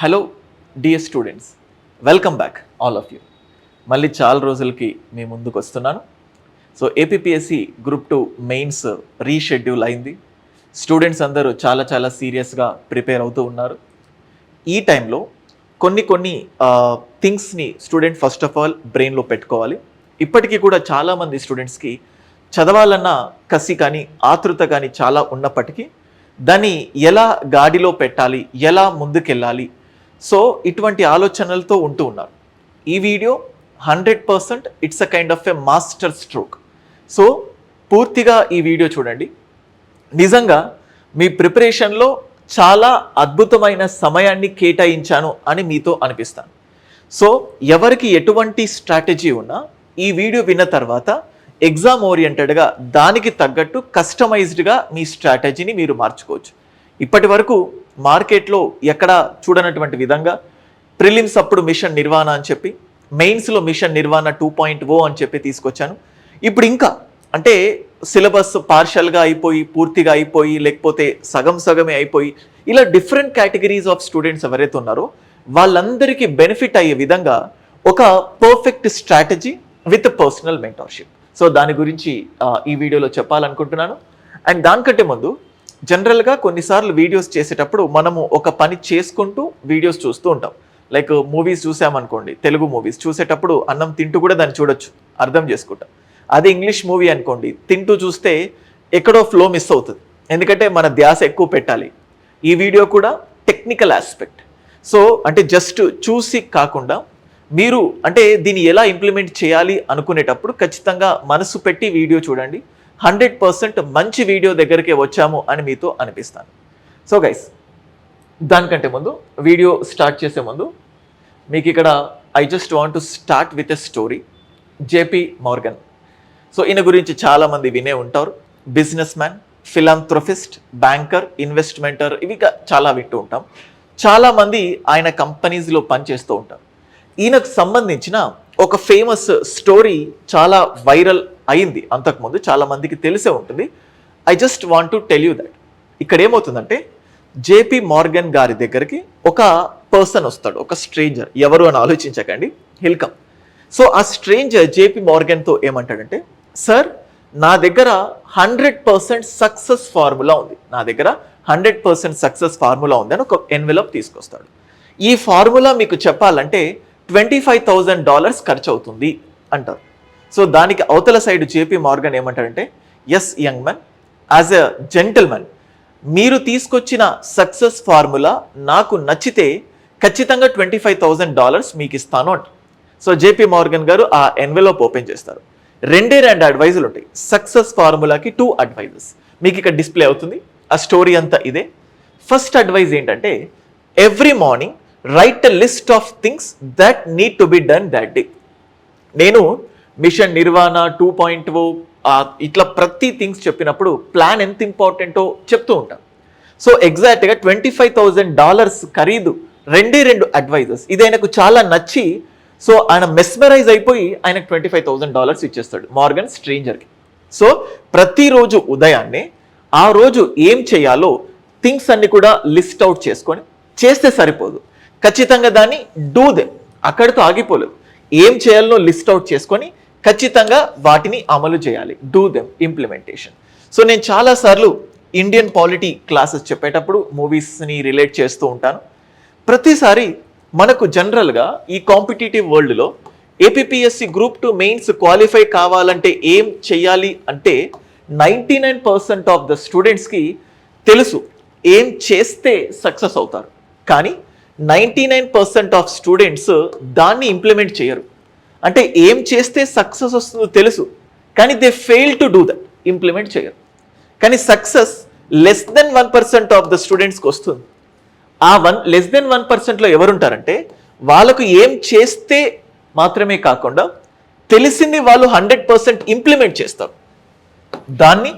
Hello dear students, welcome back all of you. మళ్ళీ చాలా రోజులకి మీ ముందుకు వస్తున్నాను. So APSC group 2 mains reschedule అయింది. స్టూడెంట్స్ అందరూ చాలా సీరియస్గా ప్రిపేర్ అవుతూ ఉన్నారు. ఈ టైంలో కొన్ని థింగ్స్ని స్టూడెంట్ ఫస్ట్ ఆఫ్ ఆల్ బ్రెయిన్లో పెట్టుకోవాలి. ఇప్పటికీ కూడా చాలామంది స్టూడెంట్స్కి చదవాలన్న కసి కానీ ఆతృత కానీ చాలా ఉన్నప్పటికీ దాన్ని ఎలా గాడిలో పెట్టాలి, ఎలా ముందుకెళ్ళాలి, సో ఇటువంటి ఆలోచనలతో ఉంటూ ఉన్నారు. ఈ video 100% it's a kind of a master stroke. So పూర్తిగా ఈ వీడియో చూడండి. నిజంగా మీ ప్రిపరేషన్లో చాలా అద్భుతమైన సమయాన్ని కేటాయించాను అని మీతో అనిపిస్తాను. సో ఎవరికి ఎటువంటి స్ట్రాటజీ ఉన్నా ఈ వీడియో విన్న తర్వాత ఎగ్జామ్ ఓరియంటెడ్గా దానికి తగ్గట్టు కస్టమైజ్డ్గా మీ స్ట్రాటజీని మీరు మార్చుకోవచ్చు. ఇప్పటి వరకు మార్కెట్లో ఎక్కడ చూడనటువంటి విధంగా ప్రిలిమ్స్ అప్పుడు మిషన్ నిర్వాణ అని చెప్పి, మెయిన్స్లో మిషన్ నిర్వాణ 2.0 అని చెప్పి తీసుకొచ్చాను. ఇప్పుడు ఇంకా అంటే సిలబస్ పార్షల్గా అయిపోయి, పూర్తిగా అయిపోయి, లేకపోతే సగమే అయిపోయి, ఇలా డిఫరెంట్ కేటగిరీస్ ఆఫ్ స్టూడెంట్స్ ఎవరైతే ఉన్నారో వాళ్ళందరికీ బెనిఫిట్ అయ్యే విధంగా ఒక perfect strategy with personal mentorship. So దాని గురించి ఈ వీడియోలో చెప్పాలనుకుంటున్నాను. అండ్ దానికంటే ముందు జనరల్గా కొన్నిసార్లు వీడియోస్ చేసేటప్పుడు మనము ఒక పని చేసుకుంటూ వీడియోస్ చూస్తూ ఉంటాం. లైక్ మూవీస్ చూసామనుకోండి, తెలుగు మూవీస్ చూసేటప్పుడు అన్నం తింటూ కూడా దాన్ని చూడొచ్చు, అర్థం చేసుకుంటాం. అదే ఇంగ్లీష్ మూవీ అనుకోండి, తింటూ చూస్తే ఎక్కడో ఫ్లో మిస్ అవుతుంది, ఎందుకంటే మన ధ్యాస ఎక్కువ పెట్టాలి. ఈ వీడియో కూడా టెక్నికల్ ఆస్పెక్ట్. సో అంటే జస్ట్ చూసి కాకుండా మీరు అంటే దీన్ని ఎలా ఇంప్లిమెంట్ చేయాలి అనుకునేటప్పుడు ఖచ్చితంగా మనసు పెట్టి వీడియో చూడండి. 100% మంచి వీడియో దగ్గరికి వచ్చాము అని మీతో అనిపిస్తాను. సో గైస్, దానికంటే ముందు వీడియో స్టార్ట్ చేసే ముందు మీకు ఇక్కడ I just want to start with a story. JP Morgan. So ఈయన గురించి చాలామంది వినే ఉంటారు. బిజినెస్ మ్యాన్, ఫిలాంథ్రోఫిస్ట్, బ్యాంకర్, ఇన్వెస్ట్మెంటర్, ఇవి చాలా వింటూ ఉంటాం. చాలామంది ఆయన కంపెనీస్లో పనిచేస్తూ ఉంటారు. ఈయనకు సంబంధించిన ఒక ఫేమస్ స్టోరీ చాలా వైరల్ అయింది అంతకుముందు, చాలా మందికి తెలిసే ఉంటుంది. I just want to tell you that. ఇక్కడ ఏమవుతుందంటే జేపీ మోర్గన్ గారి దగ్గరికి ఒక పర్సన్ వస్తాడు, ఒక స్ట్రేంజర్. ఎవరు అని ఆలోచించకండి, వెల్కమ్. సో ఆ స్ట్రేంజర్ జేపీ మోర్గన్తో ఏమంటాడంటే, సార్ నా దగ్గర 100% సక్సెస్ ఫార్ములా ఉంది, నా దగ్గర 100% సక్సెస్ ఫార్ములా ఉంది అని ఒక ఎన్వెలప్ తీసుకొస్తాడు. ఈ ఫార్ములా మీకు చెప్పాలంటే $25,000 ఖర్చు అవుతుంది అంటారు. సో దానికి అవతల సైడ్ జేపీ మోర్గన్ ఏమంటాడంటే, yes young man, as a gentleman మీరు తీసుకొచ్చిన సక్సెస్ ఫార్ములా నాకు నచ్చితే ఖచ్చితంగా $25,000 మీకు ఇస్తాను అంట. సో జేపీ మోర్గన్ గారు ఆ ఎన్వెలప్ ఓపెన్ చేస్తారు. రెండు అడ్వైజులు ఉంటాయి. సక్సెస్ ఫార్ములాకి 2 అడ్వైజెస్ మీకు ఇక్కడ డిస్ప్లే అవుతుంది. ఆ స్టోరీ అంతా ఇదే. ఫస్ట్ అడ్వైజ్ ఏంటంటే, every morning right a list of things that need to be done that day. నేను మిషన్ నిర్వాణ 2.0 ఇట్లా ప్రతి థింగ్స్ చెప్పినప్పుడు ప్లాన్ ఎంత ఇంపార్టెంటో చెప్తూ ఉంటాను. సో ఎగ్జాక్ట్గా $25,000 ఖరీదు రెండు అడ్వైజెస్. ఇది ఆయనకు చాలా నచ్చి, సో ఆయన మెస్మరైజ్ అయిపోయి ఆయనకు $25,000 ఇచ్చేస్తాడు మోర్గన్ స్ట్రేంజర్కి. సో ప్రతిరోజు ఉదయాన్నే ఆ రోజు ఏం చేయాలో థింగ్స్ అన్ని కూడా లిస్ట్ అవుట్ చేసుకొని చేస్తే సరిపోదు, ఖచ్చితంగా దాన్ని డూ దెమ్, అక్కడితో ఆగిపోలేదు. ఏం చేయాలో లిస్ట్ అవుట్ చేసుకొని ఖచ్చితంగా వాటిని అమలు చేయాలి, డూ దెమ్, ఇంప్లిమెంటేషన్. సో నేను చాలాసార్లు ఇండియన్ పాలిటీ క్లాసెస్ చెప్పేటప్పుడు మూవీస్ని రిలేట్ చేస్తూ ఉంటాను. ప్రతిసారి మనకు జనరల్గా ఈ కాంపిటేటివ్ వరల్డ్లో ఏపీఎస్సి గ్రూప్ 2 మెయిన్స్ క్వాలిఫై కావాలంటే ఏం చేయాలి అంటే 99% ఆఫ్ ద స్టూడెంట్స్కి తెలుసు ఏం చేస్తే సక్సెస్ అవుతారు, కానీ 99% ఆఫ్ స్టూడెంట్స్ దాన్ని ఇంప్లిమెంట్ చేయరు. అంటే ఏం చేస్తే సక్సెస్ వస్తుందో తెలుసు, కానీ they fail to do that, implement చేయరు. కానీ సక్సెస్ <1% ఆఫ్ ద స్టూడెంట్స్కి వస్తుంది. ఆ <1% ఎవరుంటారంటే, వాళ్ళకు ఏం చేస్తే మాత్రమే కాకుండా తెలిసింది వాళ్ళు 100% ఇంప్లిమెంట్ చేస్తారు, దాన్ని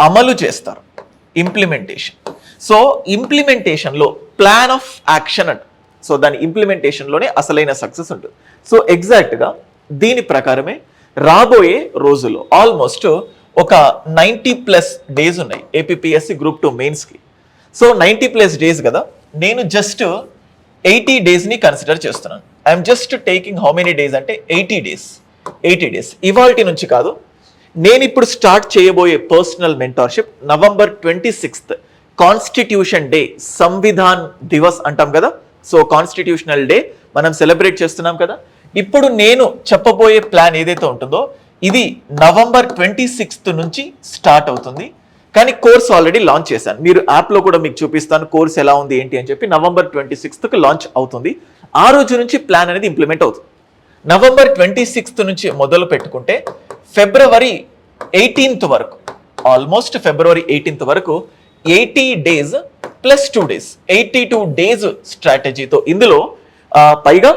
అమలు చేస్తారు, ఇంప్లిమెంటేషన్. సో ఇంప్లిమెంటేషన్లో ప్లాన్ ఆఫ్ యాక్షన్ అంట. సో దాని ఇంప్లిమెంటేషన్లోనే అసలైన సక్సెస్ ఉంటుంది. సో ఎగ్జాక్ట్గా దీని ప్రకారమే రాబోయే రోజుల్లో ఆల్మోస్ట్ ఒక 90+ డేస్ ఉన్నాయి ఏపీఎస్సి గ్రూప్ 2 మెయిన్స్కి. సో 90+ డేస్ కదా, నేను జస్ట్ 80 డేస్ని కన్సిడర్ చేస్తున్నాను. I'm just taking how many days అంటే 80 డేస్. 80 డేస్ ఇవాల్టి నుంచి కాదు, నేను ఇప్పుడు స్టార్ట్ చేయబోయే personal mentorship November 26th constitution day, Samvidhan Divas అంటాం కదా. సో కాన్స్టిట్యూషనల్ డే మనం సెలబ్రేట్ చేస్తున్నాం కదా. ఇప్పుడు నేను చెప్పబోయే ప్లాన్ ఏదైతే ఉంటుందో ఇది నవంబర్ 26th నుంచి స్టార్ట్ అవుతుంది. కానీ కోర్స్ ఆల్రెడీ లాంచ్ చేశాను, మీరు యాప్లో కూడా మీకు చూపిస్తాను కోర్స్ ఎలా ఉంది ఏంటి అని చెప్పి. నవంబర్ 26th లాంచ్ అవుతుంది. ఆ రోజు నుంచి ప్లాన్ అనేది ఇంప్లిమెంట్ అవుతుంది. నవంబర్ 26th నుంచి మొదలు పెట్టుకుంటే ఫిబ్రవరి 18th వరకు, ఆల్మోస్ట్ ఫిబ్రవరి 18th వరకు 80 డేస్ ప్లస్ 2 డేస్, 82 డేస్ స్ట్రాటజీతో. ఇందులో పైగా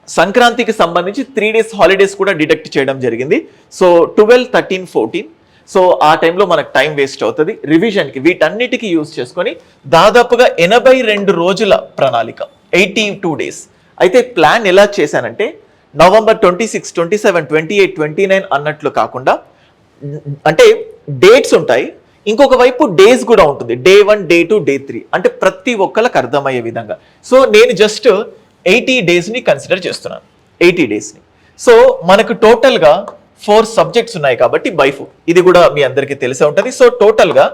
సంక్రాంతికి సంబంధించి 3 డేస్ హాలిడేస్ కూడా డిడక్ట్ చేయడం జరిగింది. సో 12, 13, 14. సో ఆ టైంలో మనకు టైం వేస్ట్ అవుతుంది రివిజన్కి. వీటన్నిటికీ యూజ్ చేసుకొని దాదాపుగా 82 రోజుల ప్రణాళిక, 82 డేస్. అయితే ప్లాన్ ఎలా చేశానంటే నవంబర్ 26, 27, 28, 29 అన్నట్లు కాకుండా, అంటే డేట్స్ ఉంటాయి, ఇంకొక వైపు డేస్ కూడా ఉంటుంది. డే 1, డే 2, డే 3, అంటే ప్రతి ఒక్కరికి అర్థమయ్యే విధంగా. సో నేను జస్ట్ 80 డేస్ని కన్సిడర్ చేస్తున్నాను, 80 డేస్ని. సో మనకు టోటల్గా 4 సబ్జెక్ట్స్ ఉన్నాయి కాబట్టి బై 4, ఇది కూడా మీ అందరికీ తెలిసే ఉంటుంది. సో టోటల్గా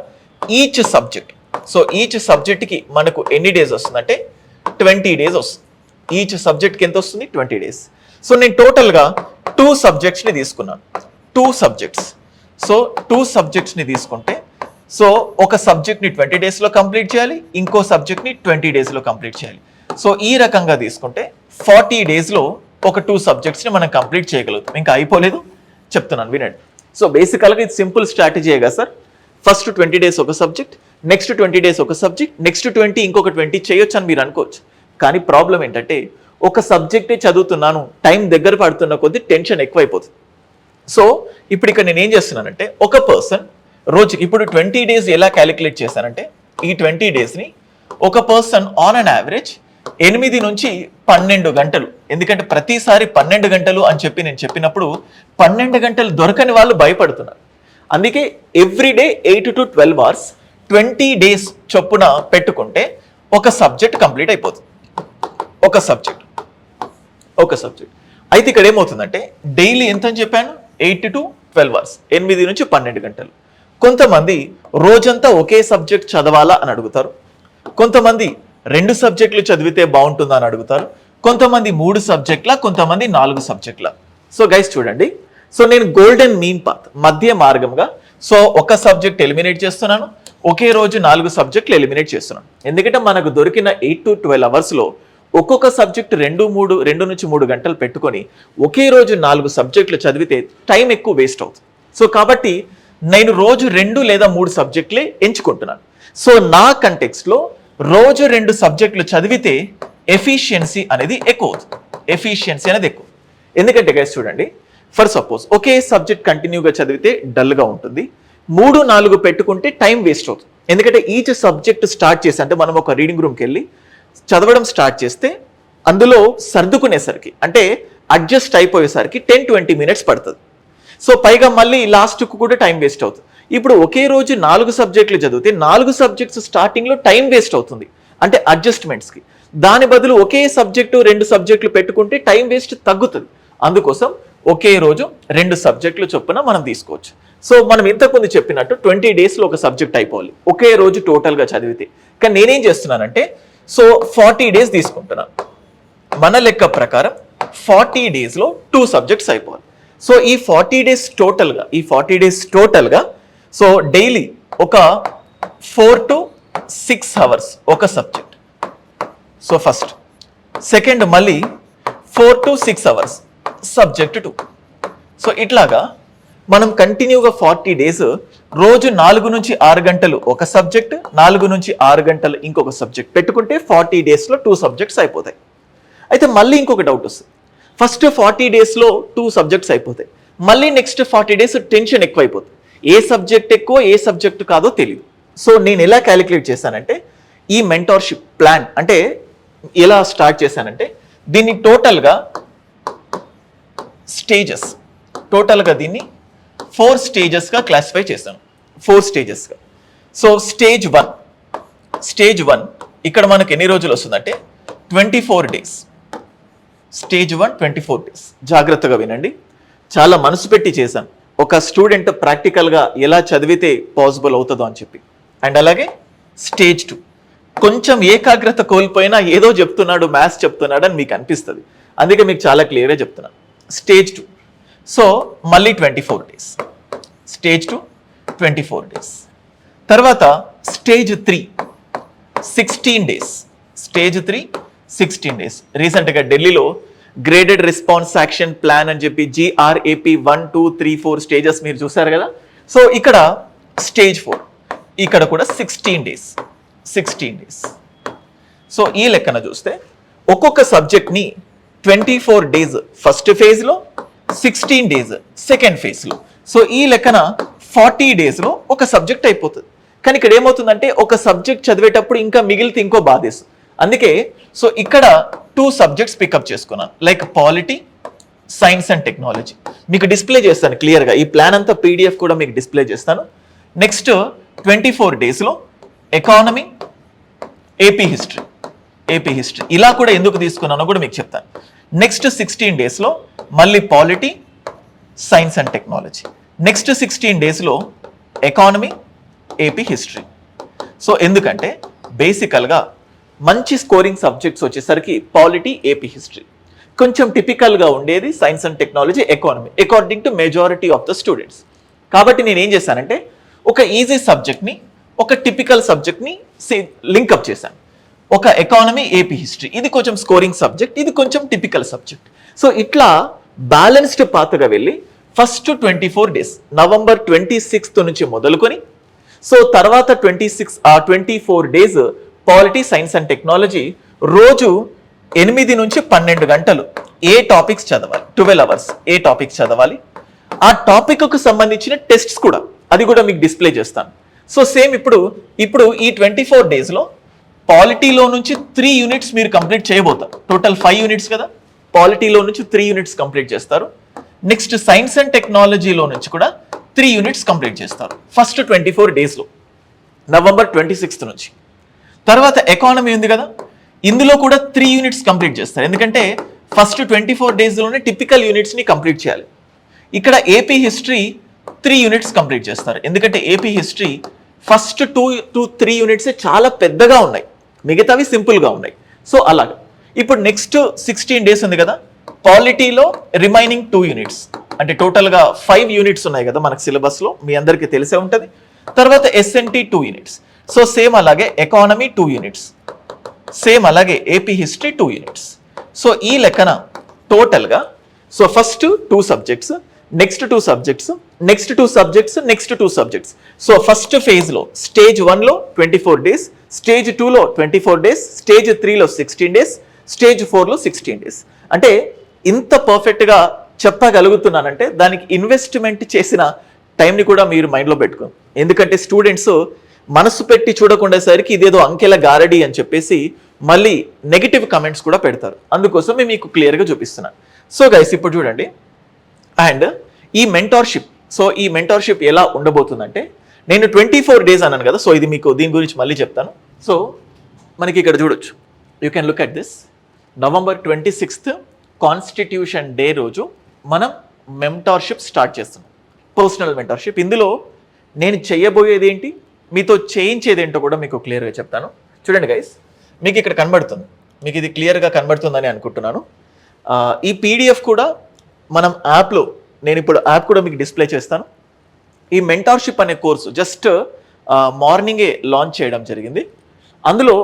ఈచ్ సబ్జెక్ట్, సో ఈచ్ సబ్జెక్ట్కి మనకు ఎన్ని డేస్ వస్తుందంటే 20 డేస్ వస్తుంది. ఈచ్ సబ్జెక్ట్కి ఎంత వస్తుంది? 20 డేస్. సో నేను టోటల్గా 2 సబ్జెక్ట్స్ని తీసుకున్నాను, 2 సబ్జెక్ట్స్. సో 2 సబ్జెక్ట్స్ని తీసుకుంటే, సో ఒక సబ్జెక్ట్ని 20 డేస్లో కంప్లీట్ చేయాలి, ఇంకో సబ్జెక్ట్ని 20 డేస్లో కంప్లీట్ చేయాలి. సో ఈ రకంగా తీసుకుంటే 40 డేస్లో ఒక 2 సబ్జెక్ట్స్ని మనం కంప్లీట్ చేయగలుగుతాం. ఇంకా అయిపోలేదు, చెప్తున్నాను వినండి. సో బేసికల్గా ఇది సింపుల్ స్ట్రాటజీయే కదా సార్. ఫస్ట్ 20 డేస్ ఒక సబ్జెక్ట్, నెక్స్ట్ 20 డేస్ ఒక సబ్జెక్ట్, నెక్స్ట్ 20 ఇంకొక 20 చేయొచ్చు అని మీరు అనుకోవచ్చు. కానీ ప్రాబ్లం ఏంటంటే ఒక సబ్జెక్టే చదువుతున్నాను, టైం దగ్గర పడుతున్న కొద్దీ టెన్షన్ ఎక్కువైపోతుంది. సో ఇప్పుడు ఇక్కడ నేను ఏం చేస్తున్నానంటే, ఒక పర్సన్ రోజుకి ఇప్పుడు 20 డేస్ ఎలా క్యాలిక్యులేట్ చేశానంటే, ఈ 20 డేస్ని ఒక పర్సన్ ఆన్ అన్ యావరేజ్ 8 నుంచి 12 గంటలు, ఎందుకంటే ప్రతిసారి 12 గంటలు అని చెప్పి నేను చెప్పినప్పుడు 12 గంటలు దొరకని వాళ్ళు భయపడుతున్నారు. అందుకే ఎవ్రీడే 8 to 12 hours 20 డేస్ చొప్పున పెట్టుకుంటే ఒక సబ్జెక్ట్ కంప్లీట్ అయిపోతుంది. ఒక సబ్జెక్ట్. అయితే ఇక్కడ ఏమవుతుందంటే డైలీ ఎంత అని చెప్పాను? 8 to 12 hours, 8 నుంచి 12 గంటలు. కొంతమంది రోజంతా ఒకే సబ్జెక్ట్ చదవాలా అని అడుగుతారు, కొంతమంది 2 సబ్జెక్టులు చదివితే బాగుంటుందా అని అడుగుతారు, కొంతమంది 3 సబ్జెక్టుల, కొంతమంది 4 సబ్జెక్టుల. సో గైస్ చూడండి, సో నేను గోల్డెన్ మీన్ పాత్, మధ్య మార్గంగా, సో ఒక సబ్జెక్ట్ ఎలిమినేట్ చేస్తున్నాను, ఒకే రోజు 4 సబ్జెక్టులు ఎలిమినేట్ చేస్తున్నాను. ఎందుకంటే మనకు దొరికిన 8 to 12 అవర్స్లో ఒక్కొక్క సబ్జెక్ట్ 2 నుంచి 3 గంటలు పెట్టుకొని ఒకే రోజు 4 సబ్జెక్టులు చదివితే టైం ఎక్కువ వేస్ట్ అవుతుంది. సో కాబట్టి నేను రోజు 2 లేదా 3 సబ్జెక్టులే ఎంచుకుంటున్నాను. సో నా కంటెక్స్ట్లో రోజు 2 సబ్జెక్టులు చదివితే ఎఫిషియన్సీ అనేది ఎక్కువ అవుతుంది. ఎందుకంటే గైస్ చూడండి, ఫర్ సపోజ్ ఒకే సబ్జెక్ట్ కంటిన్యూగా చదివితే డల్గా ఉంటుంది, 3, 4 పెట్టుకుంటే టైం వేస్ట్ అవుతుంది. ఎందుకంటే ఈచ్ సబ్జెక్ట్ స్టార్ట్ చేసి, అంటే మనం ఒక రీడింగ్ రూమ్కి వెళ్ళి చదవడం స్టార్ట్ చేస్తే అందులో సర్దుకునేసరికి, అంటే అడ్జస్ట్ అయిపోయేసరికి 10-20 మినిట్స్ పడుతుంది. సో పైగా మళ్ళీ లాస్ట్కు కూడా టైం వేస్ట్ అవుతుంది. ఇప్పుడు ఒకే రోజు 4 సబ్జెక్టులు చదివితే 4 సబ్జెక్ట్స్ స్టార్టింగ్లో టైం వేస్ట్ అవుతుంది, అంటే అడ్జస్ట్మెంట్స్కి. దాని బదులు ఒకే సబ్జెక్టు 2 సబ్జెక్టులు పెట్టుకుంటే టైం వేస్ట్ తగ్గుతుంది. అందుకోసం ఒకే రోజు 2 సబ్జెక్టులు చొప్పున మనం తీసుకోవచ్చు. సో మనం ఇంతకుముందు చెప్పినట్టు 20 డేస్లో ఒక సబ్జెక్ట్ అయిపోవాలి ఒకే రోజు టోటల్గా చదివితే. కానీ నేనేం చేస్తున్నానంటే, సో 40 డేస్ తీసుకుంటున్నాను. మన లెక్క ప్రకారం 40 డేస్లో 2 సబ్జెక్ట్స్ అయిపోవాలి. సో ఈ 40 డేస్ టోటల్గా సో డైలీ ఒక 4 to 6 hours ఒక సబ్జెక్ట్. సో ఫస్ట్, సెకండ్ మళ్ళీ 4 to 6 hours సబ్జెక్ట్ 2. సో ఇట్లాగా మనం కంటిన్యూగా 40 డేస్ రోజు 4 నుంచి 6 గంటలు ఒక సబ్జెక్ట్, 4 నుంచి 6 గంటలు ఇంకొక సబ్జెక్ట్ పెట్టుకుంటే 40 డేస్లో 2 సబ్జెక్ట్స్ అయిపోతాయి. అయితే మళ్ళీ ఇంకొక డౌట్ వస్తుంది, ఫస్ట్ 40 డేస్లో 2 సబ్జెక్ట్స్ అయిపోతాయి, మళ్ళీ నెక్స్ట్ 40 డేస్ టెన్షన్ ఎక్కువైపోతుంది, ఏ సబ్జెక్ట్ ఎక్కువ ఏ సబ్జెక్ట్ కాదో తెలియదు. సో నేను ఎలా క్యాలిక్యులేట్ చేశానంటే, ఈ మెంటార్షిప్ ప్లాన్ అంటే ఎలా స్టార్ట్ చేశానంటే, దీన్ని టోటల్గా దీన్ని 4 స్టేజెస్గా క్లాసిఫై చేశాను. 4 స్టేజెస్గా. సో స్టేజ్ 1 ఇక్కడ మనకు ఎన్ని రోజులు వస్తుందంటే 24 days. Stage 1 24 days. జాగ్రత్తగా వినండి, చాలా మనసు పెట్టి చేశాను ఒక స్టూడెంట్ ప్రాక్టికల్గా ఎలా చదివితే పాసిబుల్ అవుతుందో అని చెప్పి. అండ్ అలాగే స్టేజ్ 2 కొంచెం ఏకాగ్రత కోల్పోయినా ఏదో చెప్తున్నాడు, మ్యాథ్స్ చెప్తున్నాడు అని మీకు అనిపిస్తుంది, అందుకే మీకు చాలా క్లియర్గా చెప్తున్నాను. స్టేజ్ 2 సో మళ్ళీ 24 days. Stage 2 24 days. తర్వాత స్టేజ్ 3 16 days. Stage 3 16 days. రీసెంట్గా ఢిల్లీలో గ్రేడెడ్ రెస్పాన్స్ యాక్షన్ ప్లాన్ అని చెప్పి GRAP 1 2 3 4 స్టేజెస్ మీరు చూసారు కదా. సో ఇక్కడ స్టేజ్ 4 ఇక్కడ కూడా 16 days. 16 days. సో ఈ లెక్కన చూస్తే ఒక్కొక్క సబ్జెక్ట్ని 24 days ఫస్ట్ ఫేజ్లో, 16 days సెకండ్ ఫేజ్లో. సో ఈ లెక్కన 40 daysలో ఒక సబ్జెక్ట్ అయిపోతుంది. కానీ ఇక్కడ ఏమవుతుందంటే ఒక సబ్జెక్ట్ చదివేటప్పుడు ఇంకా మిగిలితే ఇంకో బాధేసు. అందుకే సో ఇక్కడ 2 సబ్జెక్ట్స్ పికప్ చేసుకున్నాను, like polity, science and technology. మీకు డిస్ప్లే చేస్తాను క్లియర్గా, ఈ ప్లాన్ అంతా PDF కూడా మీకు డిస్ప్లే చేస్తాను. నెక్స్ట్ 24 daysలో ఎకానమీ, ఏపీ హిస్టరీ ఇలా కూడా ఎందుకు తీసుకున్నానో కూడా మీకు చెప్తాను. నెక్స్ట్ 16 daysలో మళ్ళీ polity, science and technology. Next 16 daysలో ఎకానమీ, ఏపీ హిస్టరీ. సో ఎందుకంటే బేసికల్గా మంచి స్కోరింగ్ సబ్జెక్ట్స్ వచ్చేసరికి పాలిటీ, ఏపీ హిస్టరీ. కొంచెం టిపికల్గా ఉండేది science and technology, economy, according to majority of the students. కాబట్టి నేను ఏం చేశానంటే ఒక ఈజీ సబ్జెక్ట్ని ఒక టిపికల్ సబ్జెక్ట్ని లింకప్ చేశాను. ఒక ఎకానమీ, ఏపీ హిస్టరీ ఇది కొంచెం స్కోరింగ్ సబ్జెక్ట్, ఇది కొంచెం టిపికల్ సబ్జెక్ట్. సో ఇట్లా బ్యాలెన్స్డ్ పాత్గా వెళ్ళి ఫస్ట్ 24 days నవంబర్ 26th నుంచి మొదలుకొని సో తర్వాత 24 days polity, science and technology రోజు 8 నుంచి 12 గంటలు ఏ టాపిక్స్ చదవాలి, 12 hours ఏ టాపిక్స్ చదవాలి. ఆ టాపిక్కు సంబంధించిన టెస్ట్స్ కూడా అది కూడా మీకు డిస్ప్లే చేస్తాను. సో సేమ్ ఇప్పుడు ఈ 24 daysలో పాలిటీలో నుంచి 3 units మీరు కంప్లీట్ చేయబోతారు. టోటల్ 5 units కదా, పాలిటీలో నుంచి 3 units కంప్లీట్ చేస్తారు. నెక్స్ట్ సైన్స్ అండ్ టెక్నాలజీలో నుంచి కూడా 3 units కంప్లీట్ చేస్తారు ఫస్ట్ 24 daysలో నవంబర్ 26th నుంచి. తర్వాత ఎకానమీ ఉంది కదా, ఇందులో కూడా 3 units కంప్లీట్ చేస్తారు, ఎందుకంటే ఫస్ట్ 24 daysలోనే టిపికల్ యూనిట్స్ని కంప్లీట్ చేయాలి. ఇక్కడ ఏపీ హిస్టరీ 3 units కంప్లీట్ చేస్తారు, ఎందుకంటే AP history first 2 to 3 units చాలా పెద్దగా ఉన్నాయి, మిగతావి సింపుల్గా ఉన్నాయి. సో అలాగా ఇప్పుడు నెక్స్ట్ 16 days ఉంది కదా, పాలిటీలో రిమైనింగ్ 2 units అంటే టోటల్గా 5 units ఉన్నాయి కదా మనకు సిలబస్లో, మీ అందరికీ తెలిసే ఉంటుంది. తర్వాత SNT 2 units. సో సేమ్ అలాగే ఎకానమీ 2 units, సేమ్ అలాగే ఏపీ హిస్టరీ 2 units. సో ఈ లెక్కన టోటల్గా so first 2 subjects, next 2 subjects, next 2 subjects, next 2 subjects. So first ఫేజ్లో స్టేజ్ 1లో 24 days, స్టేజ్ 2లో 24 days, స్టేజ్ 3లో 16 days, స్టేజ్ 4లో 16 days. అంటే ఇంత పర్ఫెక్ట్గా చెప్పగలుగుతున్నానంటే దానికి ఇన్వెస్ట్మెంట్ చేసిన టైంని కూడా మీరు మైండ్లో పెట్టుకోండి. ఎందుకంటే స్టూడెంట్స్ మనసు పెట్టి చూడకుండేసరికి ఇదేదో అంకెల గారడి అని చెప్పేసి మళ్ళీ నెగిటివ్ కమెంట్స్ కూడా పెడతారు. అందుకోసం మేము మీకు క్లియర్గా చూపిస్తున్నాను. సో గైస్ ఇప్పుడు చూడండి, అండ్ ఈ మెంటార్షిప్, సో ఈ మెంటార్షిప్ ఎలా ఉండబోతుందంటే నేను 24 days అన్నాను కదా, సో ఇది మీకు దీని గురించి మళ్ళీ చెప్తాను. సో మనకి ఇక్కడ చూడొచ్చు, you can look at this. November 26th constitution day రోజు మనం మెంటార్షిప్ స్టార్ట్ చేస్తున్నాం, పర్సనల్ మెంటార్షిప్. ఇందులో నేను చేయబోయేది ఏంటి, మీతో చేయించేది ఏంటో కూడా మీకు క్లియర్గా చెప్తాను. చూడండి గైస్, మీకు ఇక్కడ కనబడుతుంది, మీకు ఇది క్లియర్గా కనబడుతుందని అనుకుంటున్నాను. ఈ PDF కూడా మనం యాప్లో, నేను ఇప్పుడు యాప్ కూడా మీకు డిస్ప్లే చేస్తాను. ఈ మెంటార్షిప్ అనే కోర్సు జస్ట్ మార్నింగే లాంచ్ చేయడం జరిగింది. అందులో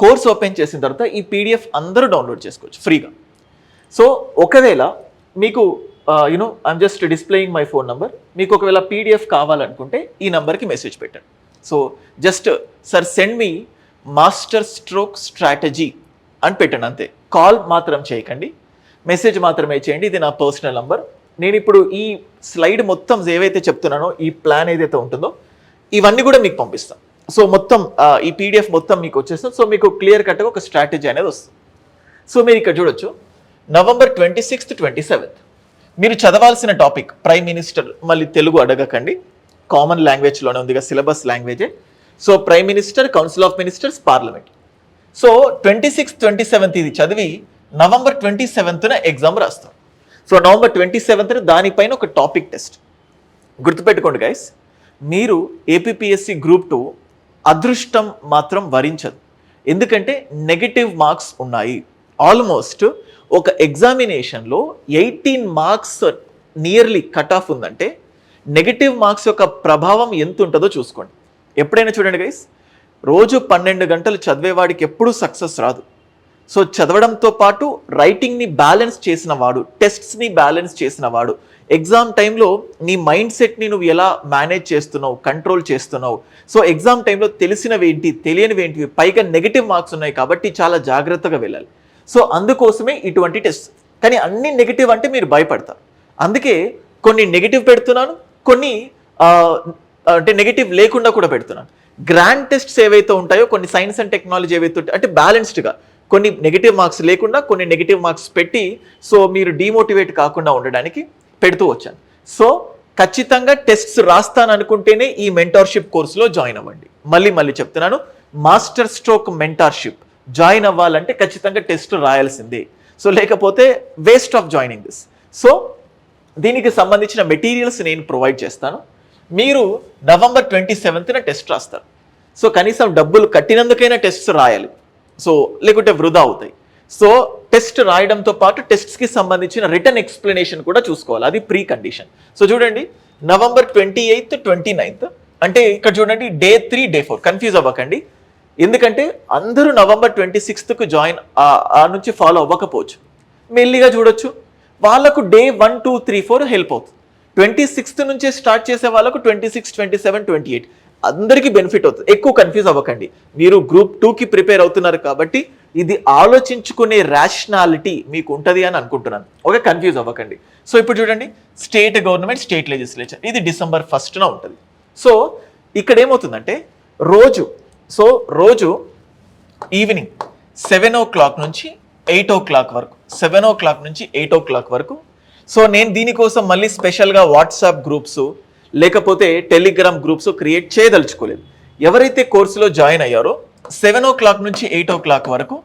కోర్స్ ఓపెన్ చేసిన తర్వాత ఈ PDF అందరూ డౌన్లోడ్ చేసుకోవచ్చు ఫ్రీగా. సో ఒకవేళ మీకు I'm just displaying my phone number, మీకు ఒకవేళ PDF కావాలనుకుంటే ఈ నెంబర్కి మెసేజ్ పెట్టండి. So just sir send me master stroke strategy అని పెట్టండి, అంతే. కాల్ మాత్రం చేయకండి, మెసేజ్ మాత్రమే చేయండి. ఇది నా పర్సనల్ నంబర్. నేను ఇప్పుడు ఈ స్లైడ్ మొత్తం ఏవైతే చెప్తున్నానో, ఈ ప్లాన్ ఏదైతే ఉంటుందో ఇవన్నీ కూడా మీకు పంపిస్తాను. సో మొత్తం ఈ PDF మొత్తం మీకు వచ్చేస్తుంది. సో మీకు క్లియర్ కట్గా ఒక స్ట్రాటజీ అనేది వస్తుంది. సో మీరు ఇక్కడ చూడొచ్చు, నవంబర్ 26th 27th మీరు చదవాల్సిన టాపిక్ ప్రైమ్ మినిస్టర్. మళ్ళీ తెలుగు అడగకండి, కామన్ లాంగ్వేజ్లోనే ఉందిగా, సిలబస్ లాంగ్వేజే. So prime minister, council of ministers, parliament. So 26th 27th ఇది చదివి నవంబర్ 27th ఎగ్జామ్ రాస్తాం. సో నవంబర్ 27th దానిపైన ఒక టాపిక్ టెస్ట్. గుర్తుపెట్టుకోండి గైస్, మీరు ఏపీపీఎస్సి గ్రూప్ 2 అదృష్టం మాత్రం వరించదు. ఎందుకంటే నెగటివ్ మార్క్స్ ఉన్నాయి. ఆల్మోస్ట్ ఒక ఎగ్జామినేషన్లో 18 మార్క్స్ నియర్లీ కట్ ఆఫ్ ఉందంటే నెగటివ్ మార్క్స్ యొక్క ప్రభావం ఎంత ఉంటుందో చూసుకోండి. ఎప్పుడైనా చూడండి గైస్, రోజు 12 గంటలు చదివేవాడికి ఎప్పుడూ సక్సెస్ రాదు. సో చదవడంతో పాటు రైటింగ్ని బ్యాలెన్స్ చేసిన వాడు, టెస్ట్స్ని బ్యాలెన్స్ చేసిన వాడు, ఎగ్జామ్ టైంలో నీ మైండ్ సెట్ని నువ్వు ఎలా మేనేజ్ చేస్తున్నావు, కంట్రోల్ చేస్తున్నావు. సో ఎగ్జామ్ టైంలో తెలిసినవి ఏంటి, తెలియనివి ఏంటివి, పైగా నెగిటివ్ మార్క్స్ ఉన్నాయి కాబట్టి చాలా జాగ్రత్తగా వెళ్ళాలి. సో అందుకోసమే ఇటువంటి టెస్ట్. కానీ అన్ని నెగిటివ్ అంటే మీరు భయపడతారు. అందుకే కొన్ని నెగిటివ్ పెడుతున్నాను, కొన్ని అంటే నెగిటివ్ లేకుండా కూడా పెడుతున్నాను. గ్రాండ్ టెస్ట్స్ ఏవైతే ఉంటాయో, కొన్ని సైన్స్ అండ్ టెక్నాలజీ ఏవైతే ఉంటాయో అంటే బ్యాలెన్స్డ్గా కొన్ని నెగిటివ్ మార్క్స్ లేకుండా కొన్ని నెగిటివ్ మార్క్స్ పెట్టి సో మీరు డిమోటివేట్ కాకుండా ఉండడానికి పెడుతూ వచ్చాను. సో ఖచ్చితంగా టెస్ట్స్ రాస్తాను అనుకుంటేనే ఈ మెంటార్షిప్ కోర్సులో జాయిన్ అవ్వండి. మళ్ళీ చెప్తున్నాను, మాస్టర్ స్ట్రోక్ మెంటార్షిప్ జాయిన్ అవ్వాలంటే ఖచ్చితంగా టెస్ట్ రాయాల్సిందే. సో లేకపోతే waste of joining this. So దీనికి సంబంధించిన మెటీరియల్స్ నేను ప్రొవైడ్ చేస్తాను. మీరు నవంబర్ 27th టెస్ట్ రాస్తారు. సో కనీసం డబ్బులు కట్టినందుకైనా టెస్ట్ రాయాలి. సో లేకుంటే వృధా అవుతాయి. సో టెస్ట్ రాయడంతో పాటు టెస్ట్స్కి సంబంధించిన రిటర్న్ ఎక్స్ప్లెనేషన్ కూడా చూసుకోవాలి. అది ప్రీ కండిషన్. సో చూడండి, నవంబర్ 28th 29th అంటే ఇక్కడ చూడండి డే 3 డే 4 కన్ఫ్యూజ్ అవ్వకండి. ఎందుకంటే అందరూ నవంబర్ 26th జాయిన్ ఆ నుంచి ఫాలో అవ్వకపోవచ్చు, మెల్లిగా చూడొచ్చు. వాళ్ళకు డే 1 2 3 4 హెల్ప్ అవుతుంది. 26th నుంచే స్టార్ట్ చేసే వాళ్ళకు 26, 27, 28 అందరికీ బెనిఫిట్ అవుతుంది. ఎక్కువ కన్ఫ్యూజ్ అవ్వకండి. మీరు గ్రూప్ 2కి ప్రిపేర్ అవుతున్నారు కాబట్టి ఇది ఆలోచించుకునే రేషనాలిటీ మీకు ఉంటుంది అని అనుకుంటున్నాను. ఓకే, కన్ఫ్యూజ్ అవ్వకండి. సో ఇప్పుడు చూడండి, స్టేట్ గవర్నమెంట్ స్టేట్ లెజిస్లేచర్ ఇది December 1st ఉంటుంది. సో ఇక్కడ ఏమవుతుందంటే రోజు ఈవినింగ్ 7 o'clock నుంచి 8 o'clock వరకు, 7 o'clock నుంచి 8 o'clock వరకు. సో నేను దీనికోసం మళ్ళీ స్పెషల్గా వాట్సాప్ గ్రూప్స్ లేకపోతే టెలిగ్రామ్ గ్రూప్స్ క్రియేట్ చేయదలుచుకోలేదు. ఎవరైతే కోర్సులో జాయిన్ అయ్యారో 7 o'clock నుంచి 8 o'clock వరకు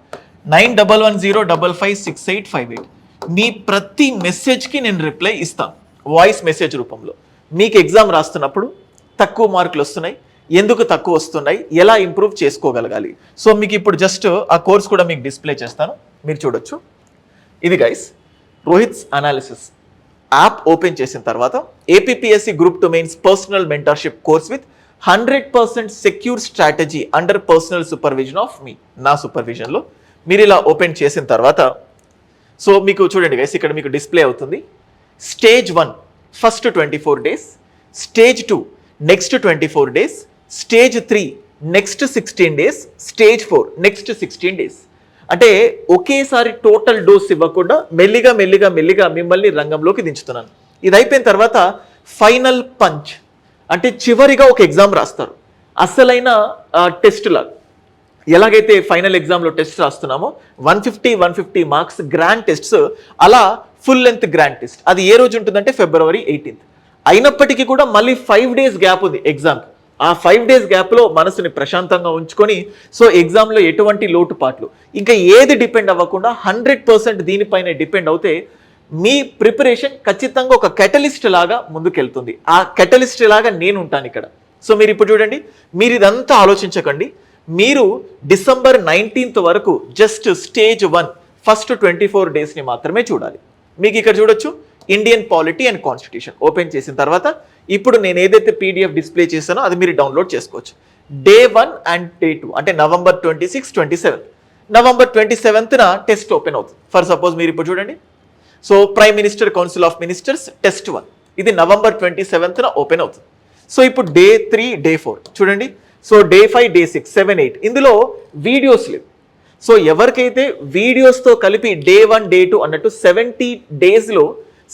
9110556858 మీ ప్రతి మెసేజ్కి నేను రిప్లై ఇస్తాను వాయిస్ మెసేజ్ రూపంలో. మీకు ఎగ్జామ్ రాస్తున్నప్పుడు తక్కువ మార్కులు వస్తున్నాయి, ఎందుకు తక్కువ వస్తున్నాయి, ఎలా ఇంప్రూవ్ చేసుకోగలగాలి. సో మీకు ఇప్పుడు జస్ట్ ఆ కోర్స్ కూడా మీకు డిస్ప్లే చేస్తాను, మీరు చూడొచ్చు. ఇది guys Rohit's analysis app open చేసిన తర్వాత APPSC group 2 mains personal mentorship course with 100% secure strategy under personal supervision of me, నా సూపర్విజన్లో మీరు ఇలా ఓపెన్ చేసిన తర్వాత సో మీకు చూడండి గైస్, ఇక్కడ మీకు డిస్ప్లే అవుతుంది. Stage 1 first 24 days, stage 2 next 24 days, stage 3 next 16 days, stage 4 next 16 days. అంటే ఒకేసారి టోటల్ డోస్ ఇవ్వకుండా మెల్లిగా మిమ్మల్ని రంగంలోకి దించుతున్నాను. ఇది అయిపోయిన తర్వాత ఫైనల్ పంచ్ అంటే చివరిగా ఒక ఎగ్జామ్ రాస్తారు, అసలైన టెస్ట్ లాగా. ఎలాగైతే ఫైనల్ ఎగ్జామ్లో టెస్ట్ రాస్తున్నామో 150 మార్క్స్ గ్రాండ్ టెస్ట్స్, అలా ఫుల్ లెంత్ గ్రాండ్ టెస్ట్ అది ఏ రోజు ఉంటుందంటే February 18th. అయినప్పటికీ కూడా మళ్ళీ 5 days గ్యాప్ ఉంది ఎగ్జామ్కి. ఆ 5 days గ్యాప్లో మనసుని ప్రశాంతంగా ఉంచుకొని సో ఎగ్జామ్లో ఎటువంటి లోటుపాట్లు ఇంకా ఏది డిపెండ్ అవ్వకుండా 100% దీనిపైన డిపెండ్ అవుతే మీ ప్రిపరేషన్ ఖచ్చితంగా ఒక కెటలిస్ట్ లాగా ముందుకెళ్తుంది. ఆ కెటలిస్ట్ లాగా నేను ఉంటాను ఇక్కడ. సో మీరు ఇప్పుడు చూడండి, మీరు ఇదంతా ఆలోచించకండి. మీరు December 19th వరకు జస్ట్ స్టేజ్ 1 ఫస్ట్ 24 daysని మాత్రమే చూడాలి. మీకు ఇక్కడ చూడొచ్చు Indian polity and constitution open చేసిన తర్వాత ఇప్పుడు నేను ఏదైతే PDF డిస్ప్లే చేశానో అది మీరు డౌన్లోడ్ చేసుకోవచ్చు. డే 1 అండ్ డే 2 అంటే November 26, 27. November 27th test open అవుతుంది. ఫర్ సపోజ్ మీరు ఇప్పుడు చూడండి, so prime minister council of ministers test 1 ఇది November 27th ఓపెన్ అవుతుంది. సో ఇప్పుడు డే 3 డే 4 చూడండి. సో డే 5 డే 6 7 8 ఇందులో వీడియోస్ లేవు. సో ఎవరికైతే వీడియోస్తో కలిపి డే 1 డే 2 అన్నట్టు 70 daysలో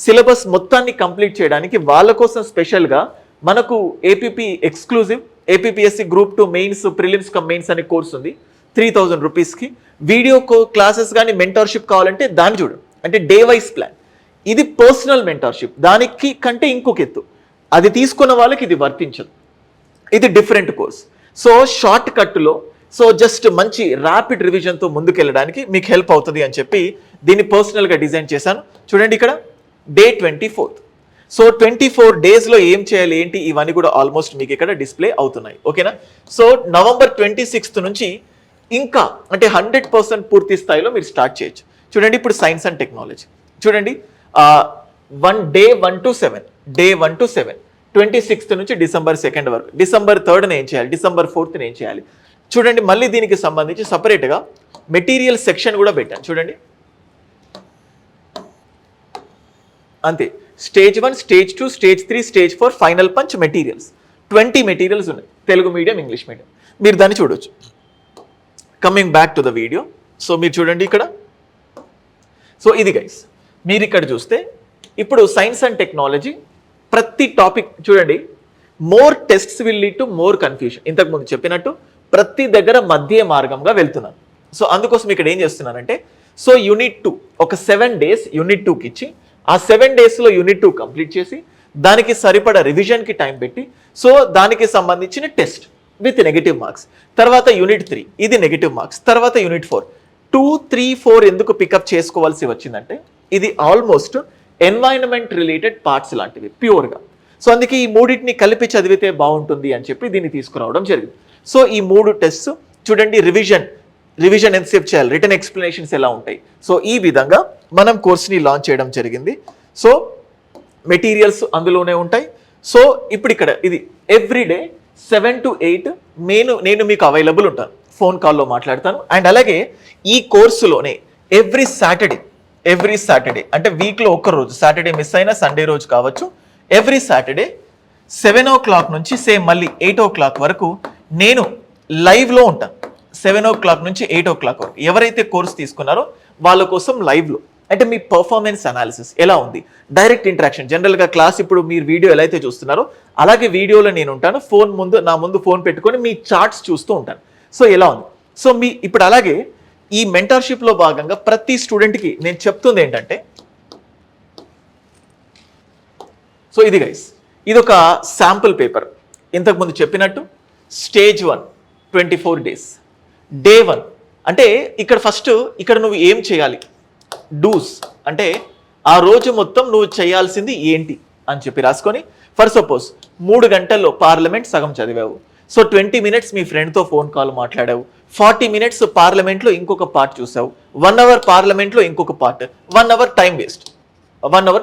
సిలబస్ మొత్తాన్ని కంప్లీట్ చేయడానికి వాళ్ళ కోసం స్పెషల్గా మనకు APP exclusive APPSC group 2 mains prelims cum mains అనే కోర్స్ ఉంది 3000 రూపీస్కి. వీడియో క్లాసెస్ కానీ మెంటర్షిప్ కావాలంటే దాన్ని చూడు, అంటే డే వైజ్ ప్లాన్. ఇది పర్సనల్ మెంటర్షిప్, దానికి కంటే ఇంకొక ఎత్తు. అది తీసుకున్న వాళ్ళకి ఇది వర్తించదు, ఇది డిఫరెంట్ కోర్స్. సో షార్ట్ కట్లో సో జస్ట్ మంచి ర్యాపిడ్ రివిజన్తో ముందుకెళ్ళడానికి మీకు హెల్ప్ అవుతుంది అని చెప్పి దీన్ని పర్సనల్గా డిజైన్ చేశాను. చూడండి ఇక్కడ డే 24. సో 24 డేస్లో ఏం చేయాలి ఏంటి ఇవన్నీ కూడా ఆల్మోస్ట్ మీకు ఇక్కడ డిస్ప్లే అవుతున్నాయి. ఓకేనా? సో నవంబర్ 26 నుంచి ఇంకా అంటే 100% పూర్తి స్థాయిలో మీరు స్టార్ట్ చేయొచ్చు. చూడండి ఇప్పుడు సైన్స్ అండ్ టెక్నాలజీ చూడండి, day 1 to 7, day 1 to 7, 26th నుంచి డిసెంబర్ 2 వరకు, డిసెంబర్ 3 ఏం చేయాలి, డిసెంబర్ 4 ఏం చేయాలి. చూడండి మళ్ళీ దీనికి సంబంధించి సపరేట్గా మెటీరియల్ సెక్షన్ కూడా పెట్టాను. చూడండి అంతే, stage 1, stage 2, stage 3, stage 4 final punch materials 20 materials ఉన్నాయి, తెలుగు మీడియం, ఇంగ్లీష్ మీడియం. మీరు దాన్ని చూడొచ్చు. Coming back to the video. So మీరు చూడండి ఇక్కడ, సో ఇది గైస్ మీరు ఇక్కడ చూస్తే ఇప్పుడు సైన్స్ అండ్ టెక్నాలజీ ప్రతి టాపిక్ చూడండి, more tests will lead to more confusion. ఇంతకుముందు చెప్పినట్టు ప్రతి దగ్గర మధ్య మార్గంగా వెళ్తున్నాను. సో అందుకోసం ఇక్కడ ఏం చేస్తున్నానంటే, సో యూనిట్ 2 ఒక 7 days యూనిట్ 2కి ఇచ్చి ఆ 7 daysలో యూనిట్ 2 కంప్లీట్ చేసి దానికి సరిపడా రివిజన్కి టైం పెట్టి సో దానికి సంబంధించిన టెస్ట్ విత్ నెగిటివ్ మార్క్స్, తర్వాత యూనిట్ 3 ఇది నెగిటివ్ మార్క్స్, తర్వాత యూనిట్ 4 2, 3, 4 ఎందుకు పికప్ చేసుకోవాల్సి వచ్చిందంటే ఇది ఆల్మోస్ట్ ఎన్వైరన్మెంట్ రిలేటెడ్ పార్ట్స్ లాంటివి ప్యూర్గా. సో అందుకే ఈ మూడింటిని కలిపి చదివితే బాగుంటుంది అని చెప్పి దీన్ని తీసుకురావడం జరిగింది. సో ఈ 3 టెస్ట్స్ చూడండి, రివిజన్ ఎంతసేపు చేయాలి, రిటర్న్ ఎక్స్ప్లెనేషన్స్ ఎలా ఉంటాయి. సో ఈ విధంగా మనం కోర్స్ని లాంచ్ చేయడం జరిగింది. సో మెటీరియల్స్ అందులోనే ఉంటాయి. సో ఇప్పుడు ఇక్కడ ఇది ఎవ్రీడే 7 to 8 నేను మీకు అవైలబుల్ ఉంటాను, ఫోన్ కాల్లో మాట్లాడతాను. అండ్ అలాగే ఈ కోర్సులోనే ఎవ్రీ సాటర్డే అంటే వీక్లో ఒక్కరోజు, సాటర్డే మిస్ అయినా సండే రోజు కావచ్చు, ఎవ్రీ సాటర్డే 7 o'clock నుంచి సేమ్ మళ్ళీ 8 o'clock వరకు నేను లైవ్లో ఉంటాను. 7 o'clock నుంచి 8 o'clock వరకు ఎవరైతే కోర్స్ తీసుకున్నారో వాళ్ళ కోసం లైవ్లో అంటే మీ పర్ఫార్మెన్స్ అనాలిసిస్ ఎలా ఉంది, డైరెక్ట్ ఇంటరాక్షన్. జనరల్గా క్లాస్ ఇప్పుడు మీరు వీడియో ఎలా అయితే చూస్తున్నారో అలాగే వీడియోలో నేను ఉంటాను, నా ముందు ఫోన్ పెట్టుకొని మీ చార్ట్స్ చూస్తూ ఉంటాను. సో ఎలా ఉంది. సో ఇప్పుడు అలాగే ఈ మెంటర్షిప్లో భాగంగా ప్రతి స్టూడెంట్కి నేను చెప్తుంది ఏంటంటే, సో ఇది గైస్ ఇది ఒక శాంపుల్ పేపర్. ఇంతకుముందు చెప్పినట్టు స్టేజ్ 1 24 days, డే 1 అంటే ఇక్కడ ఫస్ట్ ఇక్కడ నువ్వు ఏం చేయాలి, డూస్ అంటే ఆ రోజు మొత్తం నువ్వు చేయాల్సింది ఏంటి అని చెప్పి రాసుకొని, ఫర్ సపోజ్ 3 గంటల్లో పార్లమెంట్ సగం చదివావు, సో 20 minutes మీ ఫ్రెండ్తో ఫోన్ కాల్ మాట్లాడావు, 40 minutes పార్లమెంట్లో ఇంకొక పార్ట్ చూసావు, 1 hour పార్లమెంట్లో ఇంకొక పార్ట్, 1 hour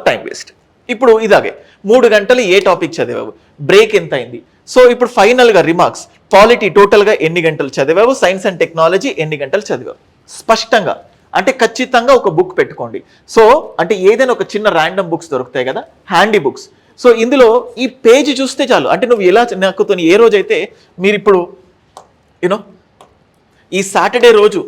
టైం వేస్ట్. ఇప్పుడు ఇలాగే 3 గంటలు ఏ టాపిక్ చదివావు, బ్రేక్ ఎంత అయింది. సో ఇప్పుడు ఫైనల్గా రిమార్క్స్, పాలిటీ టోటల్గా ఎన్ని గంటలు చదివావు, సైన్స్ అండ్ టెక్నాలజీ ఎన్ని గంటలు చదివావు, స్పష్టంగా అంటే ఖచ్చితంగా ఒక బుక్ పెట్టుకోండి. సో అంటే ఏదైనా ఒక చిన్న ర్యాండమ్ బుక్స్ దొరుకుతాయి కదా, హ్యాండీ బుక్స్. సో ఇందులో ఈ పేజ్ చూస్తే చాలు, అంటే నువ్వు ఎలా నాకుతో ఏ రోజైతే మీరు ఇప్పుడు యూనో ఈ సాటర్డే రోజు